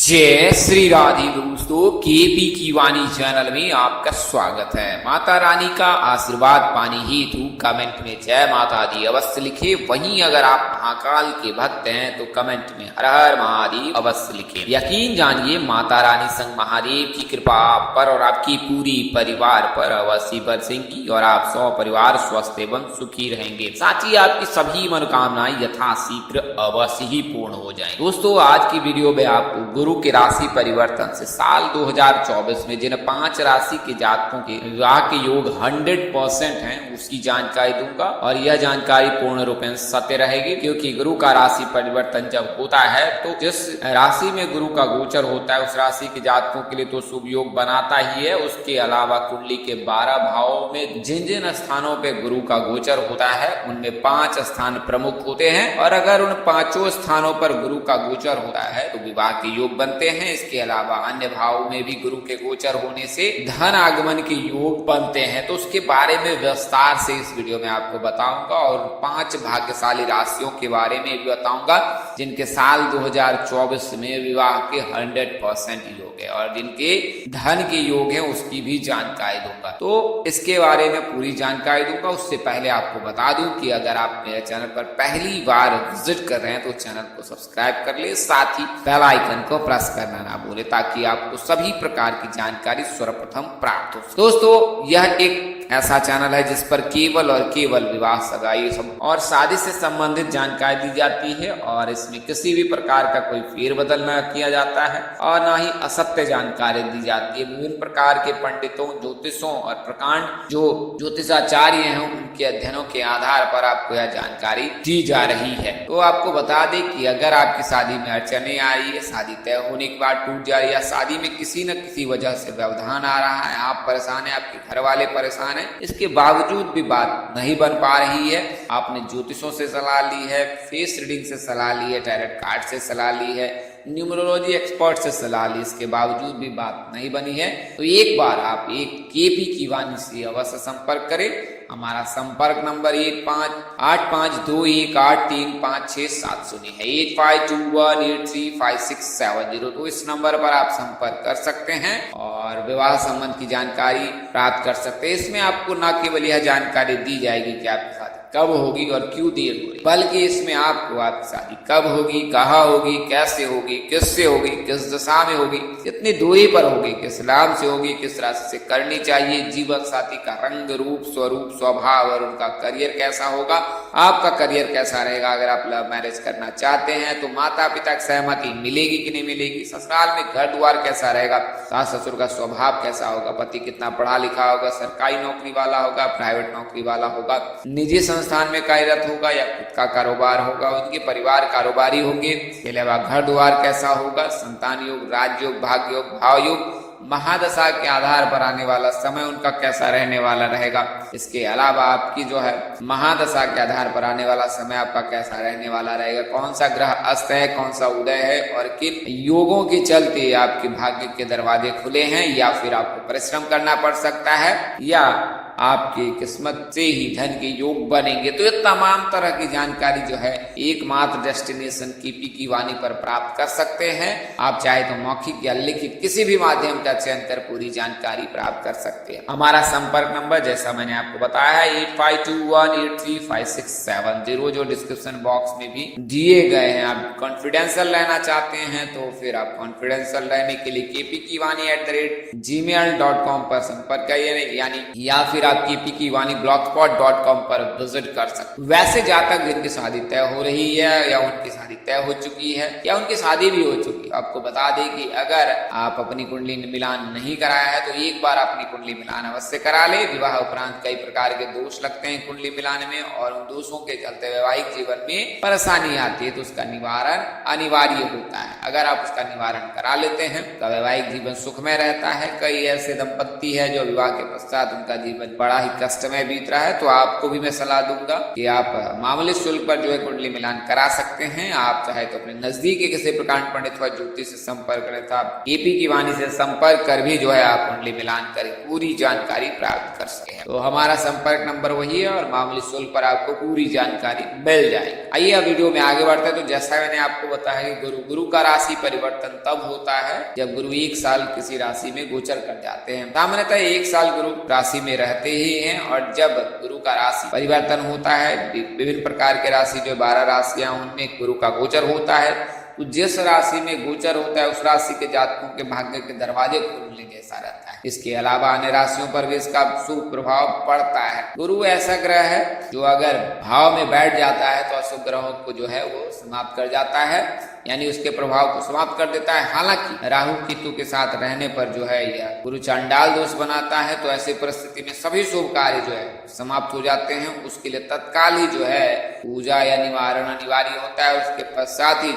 जय श्री राधे दोस्तों, केपी की वाणी चैनल में आपका स्वागत है। माता रानी का आशीर्वाद पाने हेतु कमेंट में जय माता दी अवश्य लिखे। वहीं अगर आप महाकाल के भक्त हैं तो कमेंट में हर हर महादेव अवश्य लिखे। यकीन जानिए माता रानी संग महादेव की कृपा आप पर और आपकी पूरी परिवार पर अवश्य बरसेंगी और आप 100 परिवार स्वस्थ एवं सुखी रहेंगे। साथ ही आपकी सभी मनोकामनाएं यथाशीघ्र अवश्य ही पूर्ण हो जाएंगी। दोस्तों, आज की वीडियो में आपको गुरु के राशि परिवर्तन से साल 2024 में जिन 5 राशि के जातकों के विवाह के योग 100% हैं उसकी जानकारी दूंगा और यह जानकारी पूर्ण रूप से सत्य रहेगी, क्योंकि गुरु का राशि परिवर्तन जब होता है तो जिस राशि में गुरु का गोचर होता है उस राशि के जातकों के लिए तो शुभ योग बनाता ही है। उसके अलावा कुंडली के 12 भावों में जिन जिन स्थानों पे गुरु का गोचर होता है उनमें 5 स्थान प्रमुख होते हैं और अगर उन 5 स्थानों पर गुरु का गोचर होता है तो विवाह के योग बनते हैं। इसके अलावा अन्य भावों में भी गुरु के गोचर होने से धन आगमन के योग बनते हैं, तो उसके बारे में विस्तार से इस वीडियो में आपको बताऊंगा और 5 भाग्यशाली राशियों के बारे में भी बताऊंगा जिनके साल 2024 में विवाह के 100% योग है और जिनके धन के योग है उसकी भी जानकारी दूंगा। तो इसके बारे में पूरी जानकारी दूंगा। उससे पहले आपको बता दूं कि अगर आप मेरे चैनल पर पहली बार विजिट कर रहे हैं तो चैनल को सब्सक्राइब कर ले, साथ ही बेल आइकन को प्रेस करना ना भूले ताकि आपको सभी प्रकार की जानकारी सर्वप्रथम प्राप्त हो। दोस्तों, यह एक ऐसा चैनल है जिस पर केवल और केवल विवाह, सगाई और शादी से संबंधित जानकारी दी जाती है और इसमें किसी भी प्रकार का कोई फेरबदल न किया जाता है और न ही असत्य जानकारी दी जाती है। विभिन्न प्रकार के पंडितों, ज्योतिषों और प्रकांड जो ज्योतिषाचार्य हैं उनके अध्ययनों के आधार पर आपको यह जानकारी दी जा रही है। तो आपको बता दें कि अगर आपकी शादी में अड़चने आ रही है, शादी तय होने के बाद टूट जा रही है या शादी में किसी न किसी वजह से व्यवधान आ रहा है, आप परेशान है, आपके घर वाले परेशान है, इसके बावजूद भी बात नहीं बन पा रही है, आपने ज्योतिषों से सलाह ली है, फेस रीडिंग से सलाह ली है, टैरोट कार्ड से सलाह ली है, न्यूमरोलॉजी एक्सपर्ट से सलाह ली, इसके बावजूद भी बात नहीं बनी है, तो एक बार आप एक केपी की वाणी से अवश्य संपर्क करें। हमारा संपर्क नंबर 8582183567 है, 8521835670। तो इस नंबर पर आप संपर्क कर सकते हैं और विवाह संबंध की जानकारी प्राप्त कर सकते हैं। इसमें आपको न केवल यह जानकारी दी जाएगी कि आपकी शादी कब होगी और क्यों देर हो रही, बल्कि इसमें आपको आपकी शादी कब होगी, कहाँ होगी, कैसे होगी, किससे होगी, किस दिशा में होगी, कितनी दूरी पर होगी, किस लाभ से होगी, किस राशि से करनी चाहिए, जीवन साथी का रंग, रूप, स्वरूप, स्वभाव और उनका करियर कैसा होगा, आपका करियर कैसा रहेगा, अगर आप लव मैरिज करना चाहते हैं तो माता पिता की सहमति मिलेगी कि नहीं मिलेगी, ससुराल में घर द्वार कैसा रहेगा, सास ससुर का स्वभाव कैसा होगा, पति कितना पढ़ा लिखा होगा, सरकारी नौकरी वाला होगा, प्राइवेट नौकरी वाला होगा, निजी संस्थान में कार्यरत होगा या खुद का कारोबार होगा, उनके परिवार कारोबारी होंगे, इसके अलावा घर द्वार कैसा होगा, संतान योग, राजयोग, भाग्य योग, भाव योग, महादशा के आधार पर आने वाला समय उनका कैसा रहने वाला रहेगा। इसके अलावा आपकी जो है महादशा के आधार पर आने वाला समय आपका कैसा रहने वाला रहेगा, कौन सा ग्रह अस्त है, कौन सा उदय है और किन योगों के चलते आपके भाग्य के दरवाजे खुले हैं या फिर आपको परिश्रम करना पड़ सकता है या आपकी किस्मत से ही धन के योग बनेंगे। तो ये तमाम तरह की जानकारी जो है एकमात्र डेस्टिनेशन केपी की वाणी पर प्राप्त कर सकते हैं। आप चाहे तो मौखिक या लिखित किसी भी माध्यम का चयन कर पूरी जानकारी प्राप्त कर सकते हैं। हमारा संपर्क नंबर जैसा मैंने आपको बताया है 8521835670 जो डिस्क्रिप्शन बॉक्स में भी दिए गए हैं। आप कॉन्फिडेंशियल रहना चाहते हैं तो फिर आप कॉन्फिडेंशियल रहने के लिए kpkiwani@gmail.com पर संपर्क करिए यानी या फिर आप केपी की वाणी blogspot.com पर विजिट कर सकते। वैसे जातक जिनकी शादी तय हो रही है या उनकी शादी तय हो चुकी है या उनकी शादी भी हो चुकी है, आपको बता दें कि अगर आप अपनी कुंडली मिलान नहीं कराया है तो एक बार अपनी कुंडली मिलान अवश्य करा ले। विवाह उपरांत कई प्रकार के दोष लगते हैं कुंडली मिलान में और उन दोषों के चलते वैवाहिक जीवन में परेशानी आती है तो उसका निवारण अनिवार्य होता है। अगर आप उसका निवारण करा लेते हैं तो वैवाहिक जीवन सुखमय रहता है। कई ऐसे दंपत्ति है जो विवाह के पश्चात उनका जीवन बड़ा ही कष्टमय बीत रहा है, तो आपको भी मैं सलाह दूंगा कि आप मामूली शुल्क पर जो है कुंडली मिलान करा सकते हैं। आप चाहे तो अपने नजदीक के किसी प्रकांड पंडित व ज्योतिष से संपर्क करें, तो आप केपी की वाणी से संपर्क कर भी जो है आप कुंडली मिलान कर पूरी जानकारी प्राप्त कर सके। तो हमारा संपर्क नंबर वही है और मामूली शुल्क पर आपको पूरी जानकारी मिल जाएगी। आइए अब वीडियो में आगे बढ़ते हैं। तो जैसा मैंने आपको बताया कि गुरु का राशि परिवर्तन तब होता है जब गुरु एक साल किसी राशि में गोचर कर जाते हैं। सामान्यतः एक साल गुरु राशि में रहते ही हैं, और जब गुरु का राशि परिवर्तन होता है, विभिन्न प्रकार के राशि जो 12 राशियां उनमें गुरु का गोचर होता है, तो जिस राशि में गोचर होता है उस राशि के जातकों के भाग्य के दरवाजे खोलने जैसा रहता है। इसके अलावा अन्य राशियों पर भी इसका शुभ प्रभाव पड़ता है। गुरु ऐसा ग्रह है जो अगर भाव में बैठ जाता है तो अशुभ ग्रहों को जो है वो समाप्त कर जाता है, यानी उसके प्रभाव को समाप्त कर देता है। हालांकि राहु केतु के साथ रहने पर जो है यह गुरु चांडाल दोष बनाता है, तो ऐसी परिस्थिति में सभी शुभ कार्य जो है समाप्त हो जाते हैं। उसके लिए तत्काल ही जो है पूजा या निवारण अनिवार्य होता है। उसके पश्चात ही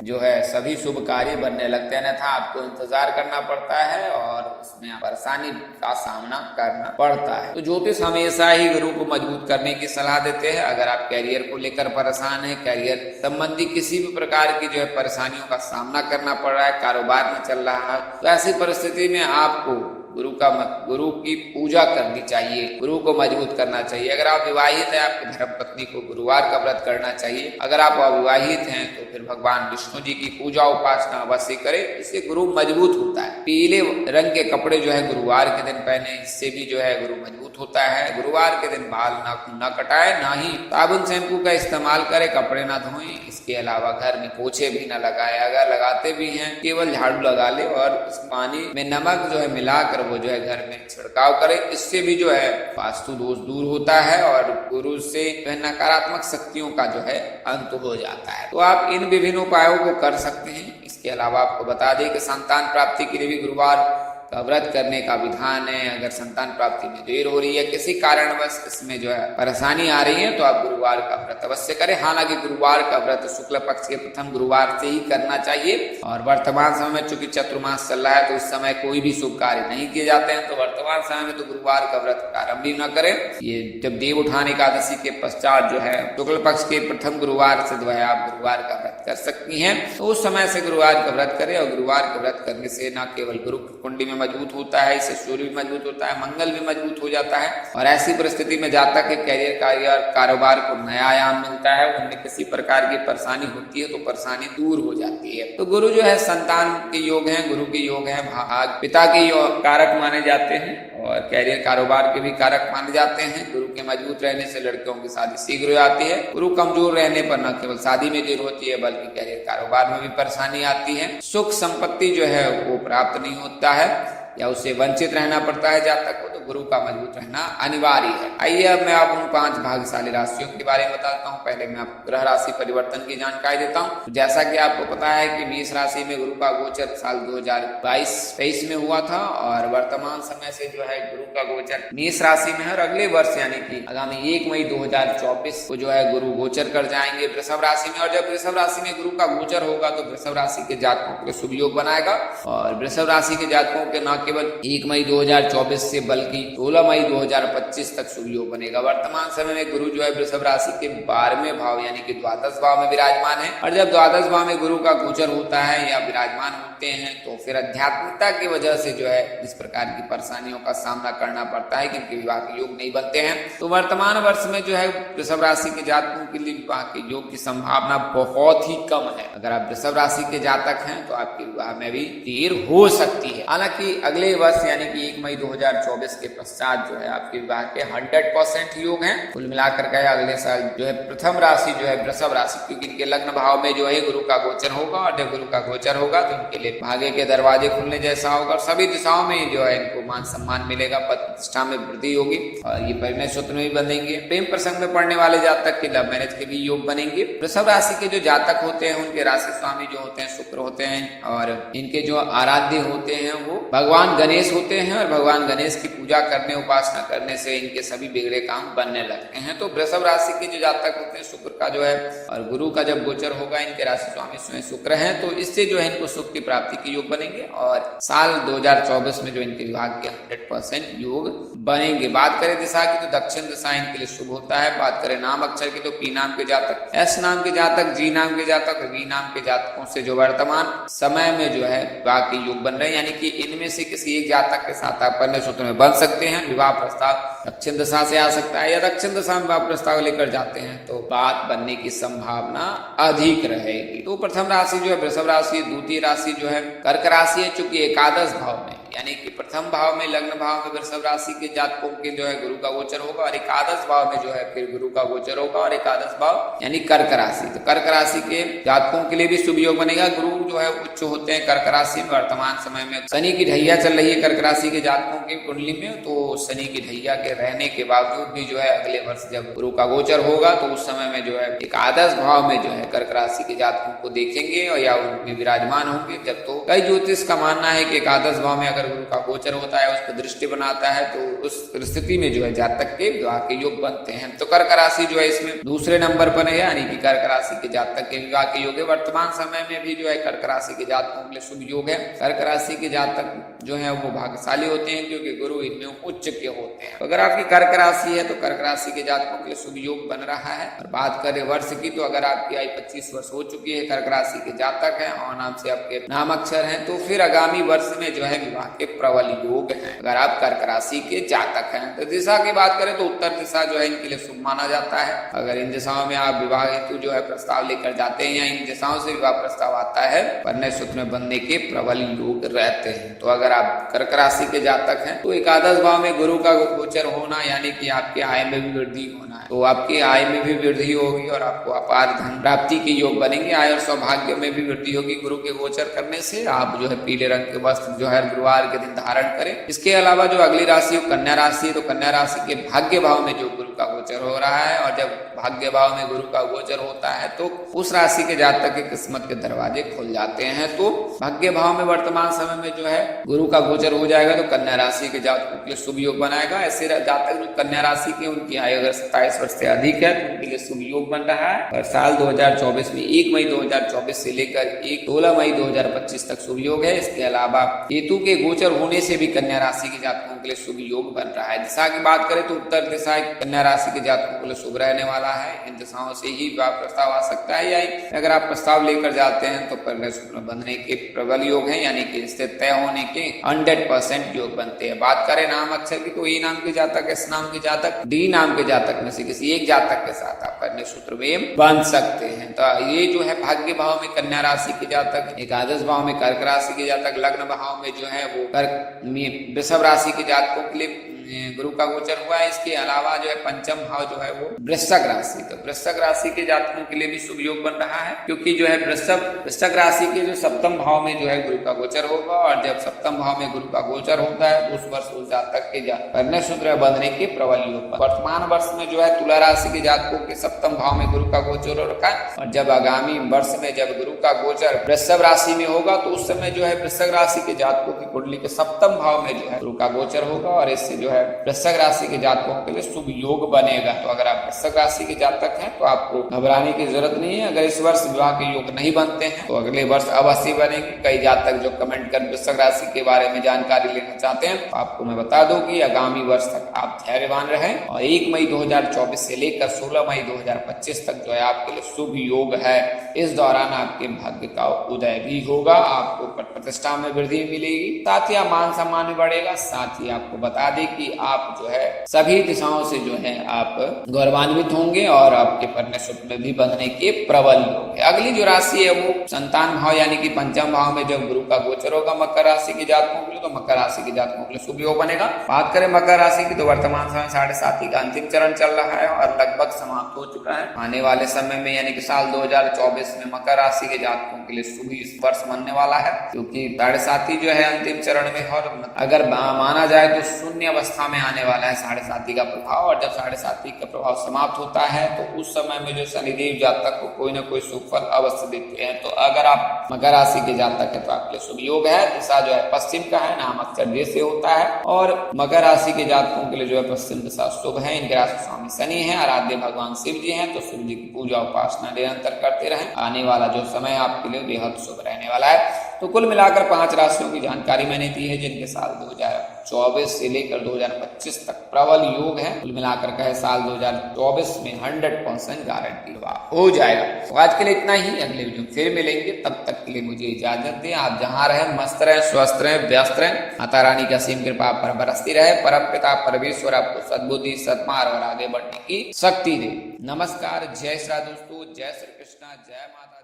जो है सभी शुभ कार्य बनने लगते हैं, अन्यथा आपको इंतजार करना पड़ता है और उसमें परेशानी का सामना करना पड़ता है। तो ज्योतिष हमेशा ही गुरु को मजबूत करने की सलाह देते हैं। अगर आप कैरियर को लेकर परेशान है, कैरियर संबंधी किसी भी प्रकार की जो है परेशानियों का सामना करना पड़ रहा है, कारोबार में चल रहा है, तो ऐसी परिस्थिति में आपको गुरु की पूजा करनी चाहिए, गुरु को मजबूत करना चाहिए। अगर आप विवाहित हैं, आपकी धर्म पत्नी को गुरुवार का व्रत करना चाहिए। अगर आप अविवाहित हैं तो फिर भगवान विष्णु जी की पूजा उपासना अवश्य करें, इससे गुरु मजबूत होता है। पीले रंग के कपड़े जो है गुरुवार के दिन पहने, इससे भी जो है गुरु मजबूत होता है। गुरुवार के दिन बाल नाखून न कटाए, ना ही साबुन शैम्पू का इस्तेमाल करे, कपड़े ना धोएं। इसके अलावा घर में पोछे भी न लगाए, अगर लगाते भी हैं केवल झाड़ू लगा ले और उस पानी में नमक जो है मिलाकर वो जो है घर में छिड़काव करे। इससे भी जो है वास्तु दोष दूर होता है और गुरु से नकारात्मक शक्तियों का जो है अंत हो जाता है। तो आप इन विभिन्न उपायों को कर सकते हैं। इसके अलावा आपको बता दें कि संतान प्राप्ति के लिए भी गुरुवार का व्रत करने का विधान है। अगर संतान प्राप्ति में देर हो रही है, किसी कारणवश इसमें जो है परेशानी आ रही है, तो आप गुरुवार का व्रत अवश्य करें। हालांकि गुरुवार का व्रत शुक्ल पक्ष के प्रथम गुरुवार से ही करना चाहिए। और वर्तमान समय में चूंकि चतुर्मास चल रहा है, तो इस समय कोई भी शुभ कार्य नहीं किए जाते हैं, तो वर्तमान समय में तो गुरुवार का व्रत प्रारंभ ही न करें। ये जब देव उठान एकादशी के पश्चात जो है शुक्ल पक्ष के प्रथम गुरुवार से जो है आप गुरुवार का व्रत कर सकती हैं, तो उस समय से गुरुवार का व्रत करें। और गुरुवार का व्रत करने से न केवल गुरु कुंडली में मजबूत होता है, इससे सूर्य भी मजबूत होता है, मंगल भी मजबूत हो जाता है। और ऐसी परिस्थिति में जातक के कैरियर कार्य और कारोबार को नया आयाम मिलता है। उनमें किसी प्रकार की परेशानी होती है तो परेशानी दूर हो जाती है। तो गुरु जो है संतान के योग है, गुरु के योग है, भाग पिता के योग कारक माने जाते हैं और कैरियर कारोबार के भी कारक माने जाते हैं। गुरु के मजबूत रहने से लड़कियों की शादी शीघ्र हो जाती है। गुरु कमजोर रहने पर न केवल शादी में देर होती है बल्कि कैरियर कारोबार में भी परेशानी आती है। सुख संपत्ति जो है वो प्राप्त नहीं होता है या उससे वंचित रहना पड़ता है जातक को, तो गुरु का मजबूत रहना अनिवार्य है। आइए अब मैं आपको उन 5 भाग्यशाली राशियों के बारे में बताता हूँ। पहले मैं आपको ग्रह राशि परिवर्तन की जानकारी देता हूँ। तो जैसा कि आपको पता है कि मेष राशि में गुरु का गोचर साल 2022-23 में हुआ था और वर्तमान समय से जो है गुरु का गोचर मेष राशि में है और अगले वर्ष यानी कि आगामी 1 मई 2024 को जो है गुरु गोचर कर जाएंगे वृषभ राशि में। और जब वृषभ राशि में गुरु का गोचर होगा तो वृषभ राशि के जातकों के शुभ योग बनाएगा। और वृषभ राशि के जातकों के न केवल 1 मई 2024 से बल्कि 16 मई 2025 तक शुभ योग बनेगा। वर्तमान समय में गुरु जो है वृषभ राशि के 12वें भाव यानी कि द्वादश भाव में विराजमान है। और जब द्वादश भाव में गुरु का गोचर होता है या विराजमान होते हैं तो फिर आध्यात्मिकता की वजह से जो है इस प्रकार की परेशानियों का सामना करना पड़ता है क्योंकि विवाह के योग नहीं बनते हैं। तो वर्तमान वर्ष में जो है वृषभ राशि के जातकों के लिए विवाह के योग की संभावना बहुत ही कम है। अगर आप वृषभ राशि के जातक हैं तो आपके विवाह में भी देर हो सकती है। हालांकि अगले वर्ष यानी कि 1 मई 2024 के पश्चात जो है आपके विवाह के 100% योग हैं। कुल मिलाकर के अगले साल जो है प्रथम राशि जो है वृषभ राशि, क्योंकि इनके लग्न भाव में जो है गुरु का गोचर होगा और जब गुरु का गोचर होगा तो इनके लिए भाग्य के दरवाजे खुलने जैसा होगा और सभी दिशाओं में जो है इनको मान सम्मान मिलेगा, पद प्रतिष्ठा में वृद्धि होगी और ये परिणय सूत्र में भी बनेंगे। प्रेम प्रसंग में पढ़ने वाले जातक के लव मैरिज के भी योग बनेंगे। वृषभ राशि के जो जातक होते हैं उनके राशि स्वामी जो होते हैं शुक्र होते हैं और इनके जो आराध्य होते हैं वो भगवान भगवान गणेश होते हैं और भगवान गणेश की पूजा करने उपासना करने से इनके सभी बिगड़े काम बनने लगते हैं। तो वृषभ राशि के जो जातक होते हैं शुक्र का जो है और गुरु का जब गोचर होगा, इनके राशि स्वामी स्वयं शुक्र है, तो इससे जो है इनको सुख की प्राप्ति के योग बनेंगे और साल 2024 में जो इनके विभाग के 100% योग बनेंगे। बात करें दिशा की तो दक्षिण दिशा इनके लिए शुभ होता है। बात करें नाम अक्षर की तो पी नाम के जातक, एस नाम के जातक, जी नाम के जातक, वी नाम के जातकों से जो वर्तमान समय में जो है विवाह के योग बन रहे हैं, यानी कि इनमें से किसी एक जातक के साथ आप कन्या सूत्र में बन सकते हैं। विवाह प्रस्ताव दक्षिण दिशा से आ सकता है या दक्षिण दिशा में विवाह प्रस्ताव लेकर जाते हैं तो बात बनने की संभावना अधिक रहेगी। तो प्रथम राशि जो है वृषभ राशि, द्वितीय राशि जो है कर्क राशि है। चूंकि एकादश भाव में यानी कि प्रथम भाव में लग्न भाव में वृषभ राशि के जातकों के जो है गुरु का गोचर होगा और एकादश भाव में जो है फिर गुरु का गोचर होगा और एकादश भाव यानी कर्क राशि, तो कर्क राशि के जातकों के लिए भी शुभ योग बनेगा। गुरु जो है उच्च होते हैं कर्क राशि में। वर्तमान समय में शनि की ढैया चल रही है कर्क राशि के जातकों की कुंडली में, तो शनि की ढैया के रहने के बावजूद भी जो है अगले वर्ष जब गुरु का गोचर होगा तो उस समय में जो है एकादश भाव में जो है कर्क राशि के जातकों को देखेंगे और या उनमें विराजमान होंगे। जब तो कई ज्योतिष का मानना है कि एकादश भाव में अगर गुरु का गोचर होता है, उस पर दृष्टि बनाता है, तो उस स्थिति में जो है जातक के विवाह के योग बनते हैं। तो कर्क राशि जो है इसमें दूसरे नंबर पर है, यानी कि कर्क राशि के जातक के विवाह के योग है। वर्तमान समय में भी जो है कर्क राशि के जातकों के लिए शुभ योग है। कर्क राशि के जातक जो है वो भाग्यशाली होते हैं क्योंकि गुरु इनमें उच्च के होते हैं। तो अगर आपकी कर्क राशि है तो कर्क राशि के जातकों के लिए शुभ योग बन रहा है। और बात करें वर्ष की तो अगर आपकी आयु 25 वर्ष हो चुकी है, कर्क राशि के जातक है और नाम से आपके नाम अक्षर है, तो फिर आगामी वर्ष में जो है विवाह के प्रबल योग है अगर आप कर्क राशि के जातक हैं। तो दिशा की बात करें तो उत्तर दिशा जो है इनके लिए शुभ माना जाता है। अगर इन दिशाओं में आप विवाह हेतु जो है प्रस्ताव लेकर जाते हैं या इन दिशाओं से विवाह प्रस्ताव आता है, कन्या सूत्र में बनने के प्रबल योग रहते हैं। तो अगर आप कर्क राशि के जातक हैं तो एकादश भाव में गुरु का गोचर होना यानी कि आपके आय में भी वृद्धि होना है, तो आपकी आय में भी वृद्धि होगी और आपको अपार धन प्राप्ति के योग बनेंगे। आय और सौभाग्य में भी वृद्धि होगी गुरु के गोचर करने से। आप जो है पीले रंग के वस्त्र जो है गुरुवार के दिन धारण करें। इसके अलावा जो अगली राशि कन्या राशि, तो कन्या राशि के भाग्य भाव में जो गुरु का गोचर हो रहा है और जब भाग्य भाव में गुरु का गोचर होता है तो उस राशि के जातक के किस्मत के दरवाजे खुल जाते हैं। तो भाग्य भाव में वर्तमान समय में जो है गुरु का गोचर हो जाएगा तो कन्या राशि के जातकों के लिए शुभ योग बनाएगा। ऐसे जातक जो कन्या राशि के उनकी आयु अगर 27 वर्ष से अधिक है तो उनके लिए शुभ योग बन रहा है। और साल 2024 में 1 मई 2024 से लेकर 16 मई 2025 तक शुभ योग है। इसके अलावा केतु के गोचर होने से भी कन्या राशि के जातकों के लिए शुभ योग बन रहा है। दिशा की बात करें तो उत्तर दिशा कन्या राशि के जातकों के लिए शुभ रहने वाला है। इन दिशाओं से ही विवाह प्रस्ताव आ सकता है या अगर आप प्रस्ताव लेकर जाते हैं तो कन्या सूत्र में बंधने के प्रबल योग है, यानी कि इससे तय होने के 100% योग बनते हैं। बात करें नाम अक्षर की तो ई नाम के जातक, एस नाम के जातक, डी नाम के जातक में से किसी एक जातक के साथ आप कन्या सूत्र में बंध सकते हैं। तो ये जो है भाग्य भाव में कन्या राशि के जातक, एकादश भाव में कर्क राशि के जातक, लग्न भाव में जो है वो कर्क में वृषभ राशि के जातकों के लिए गुरु का गोचर हुआ है। इसके अलावा जो है पंचम भाव जो है वो वृश्चिक राशि, तो वृश्चिक राशि के जातकों के लिए भी शुभ योग बन रहा है क्योंकि जो है वृश्चिक राशि के जो सप्तम भाव में जो है गुरु का गोचर होगा और जब सप्तम भाव में गुरु का गोचर होता है तो उस वर्ष उस जातक के कन्या सूत्र बंधने के प्रबल योग। वर्तमान वर्ष में जो है तुला राशि के जातकों के सप्तम भाव में गुरु का गोचर हो रखा है और जब आगामी वर्ष में जब गुरु का गोचर वृषभ राशि में होगा तो उस समय जो है वृश्चिक राशि के जातकों की कुंडली के सप्तम भाव में जो है गुरु का गोचर होगा और इससे जो है वृश्चिक राशि के जातकों के लिए शुभ योग बनेगा। तो अगर आप वृश्चिक राशि के जातक हैं तो आपको घबराने की जरूरत नहीं है। अगर इस वर्ष विवाह के योग नहीं बनते हैं तो अगले वर्ष अवश्य बनेंगे। कई जातक जो कमेंट कर वृश्चिक राशि के बारे में जानकारी लेना चाहते हैं तो आपको मैं बता दूं कि आगामी वर्ष तक आप धैर्यवान रहें और 1 मई 2024 से लेकर 16 मई 2025 तक जो है आपके लिए शुभ योग है। इस दौरान आपके भाग्य का उदय भी होगा, आपको प्रतिष्ठा में वृद्धि मिलेगी, साथ ही मान सम्मान भी बढ़ेगा। साथ ही आपको बता दें कि आप जो है सभी दिशाओं से जो है आप गौरवान्वित होंगे और आपके कन्या सूत्र में भी बंधने के प्रबल योग है। अगली जो राशि है वो संतान भाव यानी कि पंचम भाव में जब गुरु का गोचर होगा मकर राशि के जातकों के लिए तो मकर राशि के जातकों के लिए शुभ योग बनेगा। बात करें मकर राशि की तो वर्तमान समय 7.5 का अंतिम चरण चल रहा है और लगभग समाप्त हो चुका है। आने वाले समय में यानी कि साल 2024 इसमें मकर राशि के जातकों के लिए शुभ इस वर्ष बनने वाला है, क्योंकि 7.5 जो है अंतिम चरण में, और अगर माना जाए तो शून्य अवस्था में आने वाला है 7.5 का प्रभाव। और जब 7.5 का प्रभाव समाप्त होता है तो उस समय में जो शनिदेव जातक को कोई ना कोई शुभ फल अवश्य देते हैं। तो अगर आप मकर राशि के जातक है तो आपके लिए शुभ योग है। दिशा जो है पश्चिम का है, नाम अक्षर डी से होता है, और मकर राशि के जातकों के लिए जो है पश्चिम दिशा शुभ है। इनके राशि स्वामी शनि है, आराध्य भगवान शिव जी हैं, तो शिव जी की पूजा उपासना निरंतर करते रहें। आने वाला जो समय आपके लिए बेहद शुभ रहने वाला है। तो कुल मिलाकर 5 राशियों की जानकारी मैंने दी है जिनके साल 2024 से लेकर 2025 तक प्रबल योग है। कुल मिलाकर कहे साल 2024 में 100% गारंटी हो जाएगा। तो आज के लिए इतना ही, अगले वीडियो में फिर मिलेंगे, तब तक के लिए मुझे इजाजत दें। आप जहां रहें मस्त रहें, स्वस्थ रहें, व्यस्त रहें। माता रानी का असीम कृपा पर बरसती रहे। परम पिता परमेश्वर आपको सद्बुद्धि, सद्मार्ग और आगे बढ़ने की शक्ति दे। नमस्कार, जय श्री दोस्तों, जय श्री कृष्णा, जय माता।